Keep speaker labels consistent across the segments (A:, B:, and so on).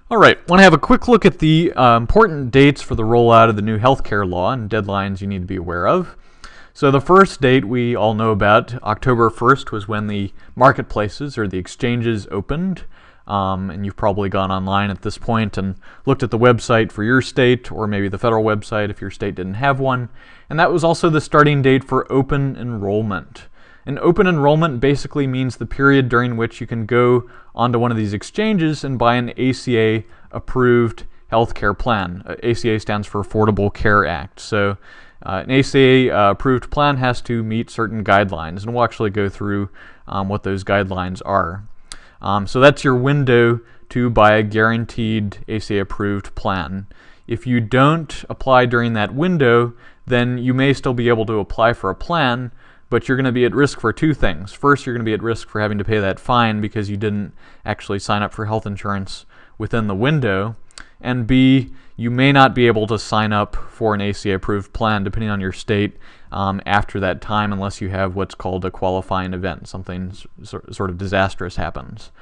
A: All right, want to have a quick look at the important dates for the rollout of the new healthcare law and deadlines you need to be aware of. So the first date we all know about, October 1st, was when the marketplaces or the exchanges opened. And you've probably gone online at this point and looked at the website for your state, or maybe the federal website if your state didn't have one. And that was also the starting date for open enrollment. And open enrollment basically means the period during which you can go onto one of these exchanges and buy an ACA-approved healthcare plan. ACA stands for Affordable Care Act. So an ACA-approved plan has to meet certain guidelines, and we'll actually go through what those guidelines are. So that's your window to buy a guaranteed ACA-approved plan. If you don't apply during that window, then you may still be able to apply for a plan, but you're going to be at risk for two things. First, you're going to be at risk for having to pay that fine because you didn't actually sign up for health insurance within the window. And B, you may not be able to sign up for an ACA-approved plan, depending on your state, after that time, unless you have what's called a qualifying event, something sort of disastrous happens.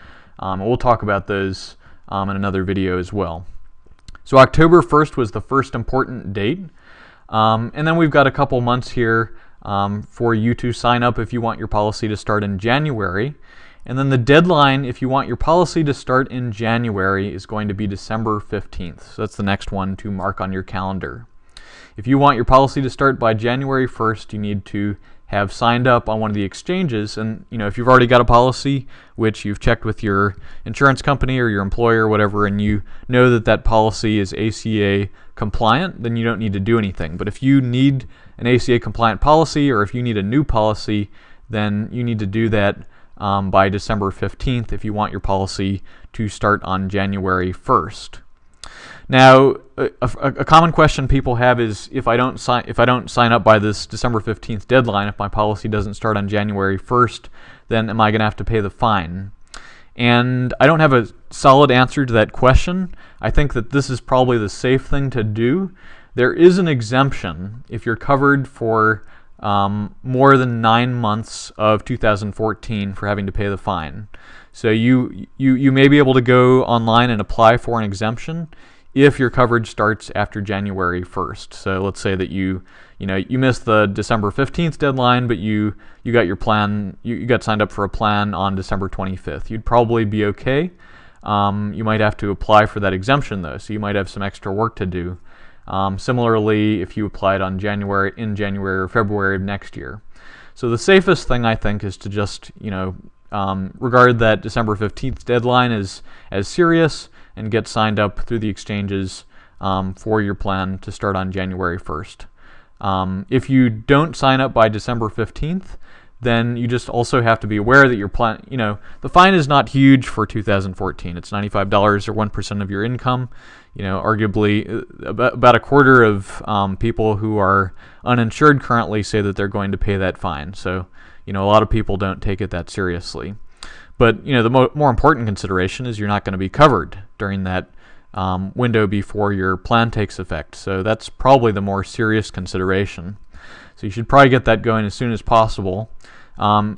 A: We'll talk about those in another video as well. So October 1st was the first important date. And then we've got a couple months here for you to sign up if you want your policy to start in January. And then the deadline, if you want your policy to start in January, is going to be December 15th. So that's the next one to mark on your calendar. If you want your policy to start by January 1st, you need to have signed up on one of the exchanges. And if you've already got a policy, which you've checked with your insurance company or your employer or whatever, and you know that that policy is ACA compliant, then you don't need to do anything. But if you need an ACA compliant policy, or if you need a new policy, then you need to do that by December 15th if you want your policy to start on January 1st. Now, a common question people have is, if I don't sign up by this December 15th deadline, if my policy doesn't start on January 1st, then am I going to have to pay the fine? And I don't have a solid answer to that question. I think that this is probably the safe thing to do. There is an exemption if you're covered for more than 9 months of 2014 for having to pay the fine. So you may be able to go online and apply for an exemption if your coverage starts after January 1st. So let's say that you missed the December 15th deadline, but you got your plan, you got signed up for a plan on December 25th. You'd probably be okay. You might have to apply for that exemption though, so you might have some extra work to do. Similarly, if you applied in January or February of next year. So the safest thing, I think, is to just regard that December 15th deadline as serious and get signed up through the exchanges for your plan to start on January 1st. If you don't sign up by December 15th, then you just also have to be aware that your plan, the fine is not huge for 2014. It's $95 or 1% of your income. Arguably about a quarter of people who are uninsured currently say that they're going to pay that fine. So, a lot of people don't take it that seriously. But, the more important consideration is you're not going to be covered during that window before your plan takes effect. So that's probably the more serious consideration. So you should probably get that going as soon as possible.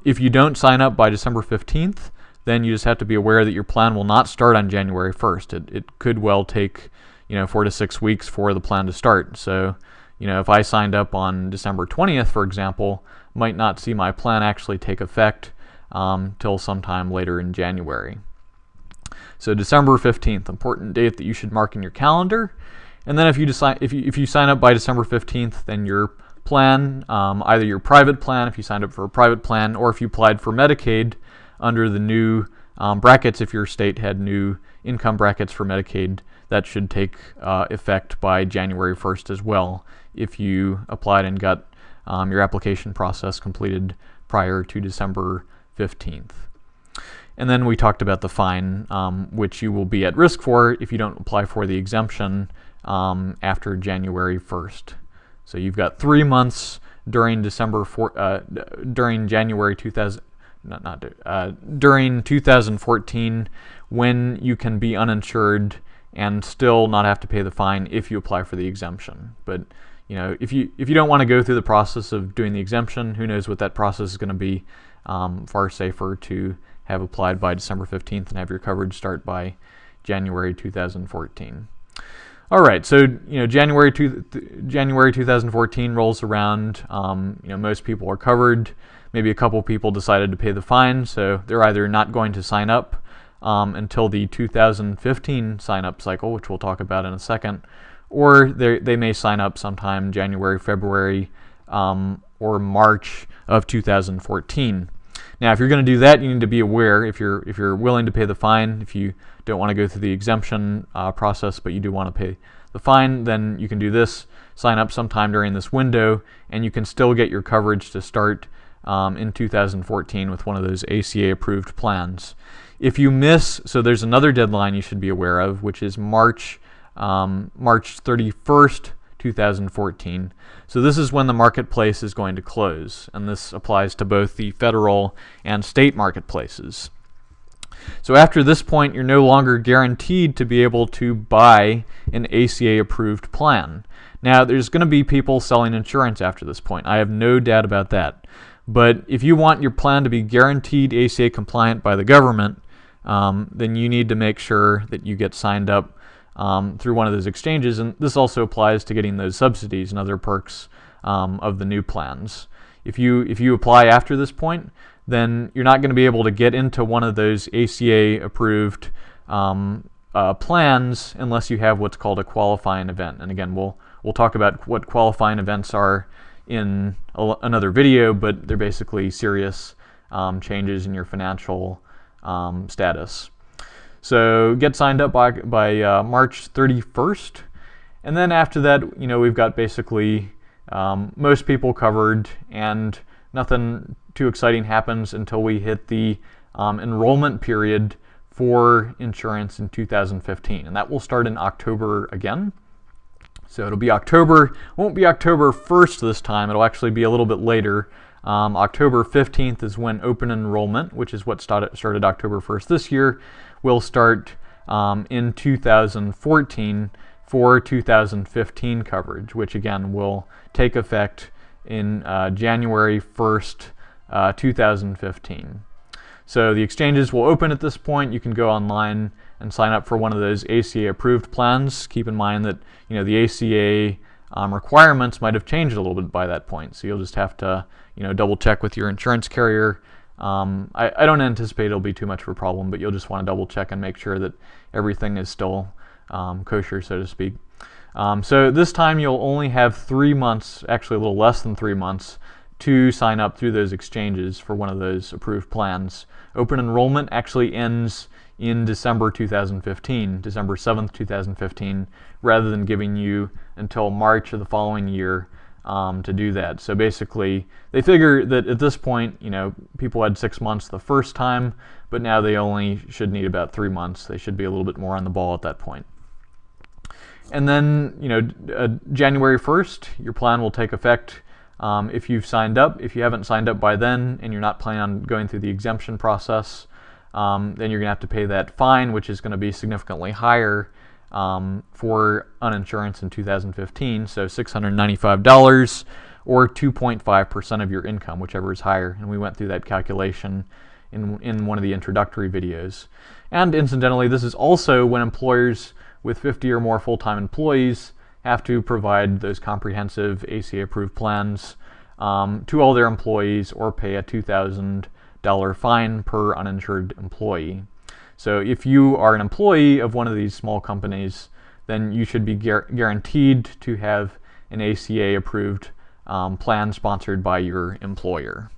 A: If you don't sign up by December 15th, then you just have to be aware that your plan will not start on January 1st. It could well take 4 to 6 weeks for the plan to start. So if I signed up on December 20th, for example, might not see my plan actually take effect till sometime later in January. So December 15th, important date that you should mark in your calendar. And then if you sign up by December 15th, then your plan, either your private plan if you signed up for a private plan, or if you applied for Medicaid under the new brackets, if your state had new income brackets for Medicaid, that should take effect by January 1st as well, if you applied and got your application process completed prior to December 15th. And then we talked about the fine, which you will be at risk for if you don't apply for the exemption after January 1st. So you've got 3 months during January 2014 when you can be uninsured and still not have to pay the fine if you apply for the exemption. But if you don't want to go through the process of doing the exemption, who knows what that process is going to be. Far safer to have applied by December 15th and have your coverage start by January 2014. All right, so January 2014 rolls around. Most people are covered. Maybe a couple people decided to pay the fine, so they're either not going to sign up until the 2015 sign-up cycle, which we'll talk about in a second, or they may sign up sometime January, February, or March of 2014. Now, if you're going to do that, you need to be aware, if you're willing to pay the fine, if you don't want to go through the exemption process, but you do want to pay the fine, then you can do this, sign up sometime during this window, and you can still get your coverage to start in 2014 with one of those ACA-approved plans. If you miss, so there's another deadline you should be aware of, which is March 31st, 2014. So this is when the marketplace is going to close, and this applies to both the federal and state marketplaces. So after this point, you're no longer guaranteed to be able to buy an ACA-approved plan. Now, there's going to be people selling insurance after this point. I have no doubt about that. But if you want your plan to be guaranteed ACA compliant by the government, then you need to make sure that you get signed up through one of those exchanges, and this also applies to getting those subsidies and other perks of the new plans. If you apply after this point, then you're not going to be able to get into one of those ACA-approved plans unless you have what's called a qualifying event. And again, we'll talk about what qualifying events are in another video, but they're basically serious changes in your financial status. So get signed up by March 31st, and then after that, we've got basically most people covered, and nothing too exciting happens until we hit the enrollment period for insurance in 2015, and that will start in October again. So it'll be October, won't be October 1st this time, it'll actually be a little bit later. October 15th is when open enrollment, which is what started October 1st this year, will start in 2014 for 2015 coverage, which again will take effect in January 1st, 2015. So the exchanges will open at this point. You can go online and sign up for one of those ACA approved plans. Keep in mind that the ACA requirements might have changed a little bit by that point, so you'll just have to double check with your insurance carrier. I don't anticipate it'll be too much of a problem, but you'll just want to double check and make sure that everything is still kosher, so to speak. So this time you'll only have 3 months, actually a little less than 3 months, to sign up through those exchanges for one of those approved plans. Open enrollment actually ends in December 2015, December 7th, 2015, rather than giving you until March of the following year to do that. So basically, they figure that at this point, people had 6 months the first time, but now they only should need about 3 months. They should be a little bit more on the ball at that point. And then, January 1st, your plan will take effect if you've signed up. If you haven't signed up by then and you're not planning on going through the exemption process, then you're going to have to pay that fine, which is going to be significantly higher for uninsurance in 2015, so $695 or 2.5% of your income, whichever is higher. And we went through that calculation in one of the introductory videos. And incidentally, this is also when employers with 50 or more full-time employees have to provide those comprehensive ACA-approved plans to all their employees or pay a $2,000 fine per uninsured employee. So if you are an employee of one of these small companies, then you should be guaranteed to have an ACA-approved plan sponsored by your employer.